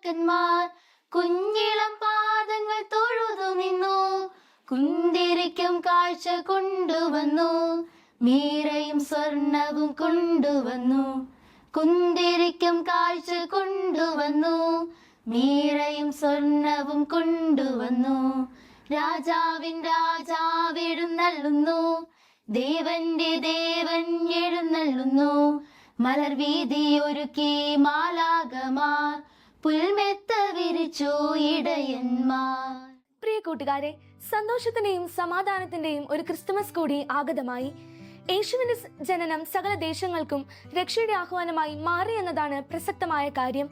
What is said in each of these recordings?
രാജാക്കന്മാർ കുഞ്ഞിളം പാദങ്ങൾ തൊഴുതു നിന്നു. കുന്തിരിക്കും കാഴ്ച കൊണ്ടുവന്നു, മീരയും സ്വർണവും കൊണ്ടുവന്നു. കുന്തിരിക്കും കാഴ്ച കൊണ്ടുവന്നു, മീരയും സ്വർണവും കൊണ്ടുവന്നു. രാജാവിൻ രാജാവെഴുന്നള്ളുന്നു, ദേവന്റെ ദേവൻ എഴുന്നള്ളുന്നു. മലർവീതി ഒരുക്കി മാലാഖമാർ, പുൽമെത്ത വിരിച്ചു ഇടയന്മാർ. പ്രിയ കൂട്ടുകാരെ, സന്തോഷത്തിന്റെയും സമാധാനത്തിന്റെയും ഒരു ക്രിസ്തുമസ് കൂടി ആഗതമായി. യേശുവിന്റെ ജനനം സകല ദേശങ്ങൾക്കും രക്ഷയുടെ ആഹ്വാനമായി മാറി എന്നതാണ് പ്രസക്തമായ കാര്യം.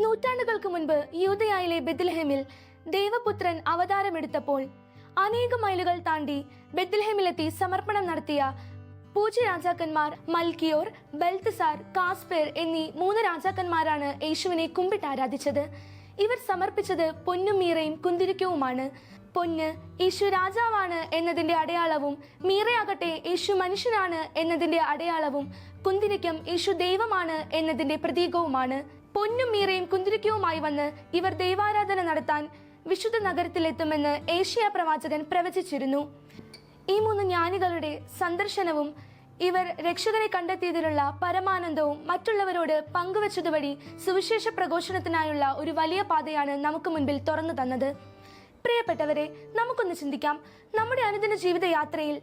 നൂറ്റാണ്ടുകൾക്ക് മുൻപ് യൂദയായിലെ ബെത്ലഹേമിൽ ദൈവപുത്രൻ അവതാരമെടുത്തപ്പോൾ അനേകം മൈലുകൾ താണ്ടി ബെത്ലഹേമിലെത്തി സമർപ്പണം നടത്തിയ പൂജ്യ രാജാക്കന്മാർ മൽക്കിയോർ, ബെൽത്തസാർ, കാസ്പേർ എന്നീ 3 രാജാക്കന്മാരാണ് യേശുവിനെ കുമ്പിട്ട് ആരാധിച്ചത്. ഇവർ സമർപ്പിച്ചത് പൊന്നും മീറയും കുന്തിരിക്കവുമാണ്. പൊന്ന് യേശു രാജാവാണ് എന്നതിന്റെ അടയാളവും, മീറയാകട്ടെ യേശു മനുഷ്യനാണ് എന്നതിന്റെ അടയാളവും, കുന്തിരിക്കം യേശു ദൈവമാണ് എന്നതിന്റെ പ്രതീകവുമാണ്. പൊന്നും മീറയും കുന്തിരിക്കവുമായി വന്ന് ഇവർ ദൈവാരാധന നടത്താൻ വിശുദ്ധ നഗരത്തിലെത്തുമെന്ന് ഏഷ്യാ പ്രവാചകൻ പ്രവചിച്ചിരുന്നു. ഈ 3 ജ്ഞാനികളുടെ സന്ദർശനവും ഇവർ രക്ഷകനെ കണ്ടെത്തിയതിലുള്ള പരമാനന്ദവും മറ്റുള്ളവരോട് പങ്കുവച്ചതുവഴി സുവിശേഷ പ്രഘോഷണത്തിനായുള്ള ഒരു വലിയ പാതയാണ് നമുക്ക് മുൻപിൽ തുറന്നു തന്നത്. പ്രിയപ്പെട്ടവരെ, നമുക്കൊന്ന് ചിന്തിക്കാം. നമ്മുടെ അനുദിന ജീവിതയാത്രയിൽ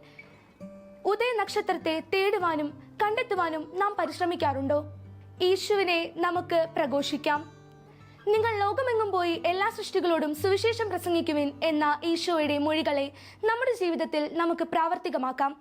ഉദയ നക്ഷത്രത്തെ തേടുവാനും കണ്ടെത്തുവാനും നാം പരിശ്രമിക്കാറുണ്ടോ? യേശുവിനെ നമുക്ക് പ്രഘോഷിക്കാം. നിങ്ങൾ ലോകമെങ്ങും പോയി എല്ലാ സൃഷ്ടികളോടും സുവിശേഷം പ്രസംഗിക്കുവിൻ എന്ന ഈശോയുടെ മൊഴികളെ നമ്മുടെ ജീവിതത്തിൽ നമുക്ക് പ്രാവർത്തികമാക്കാം.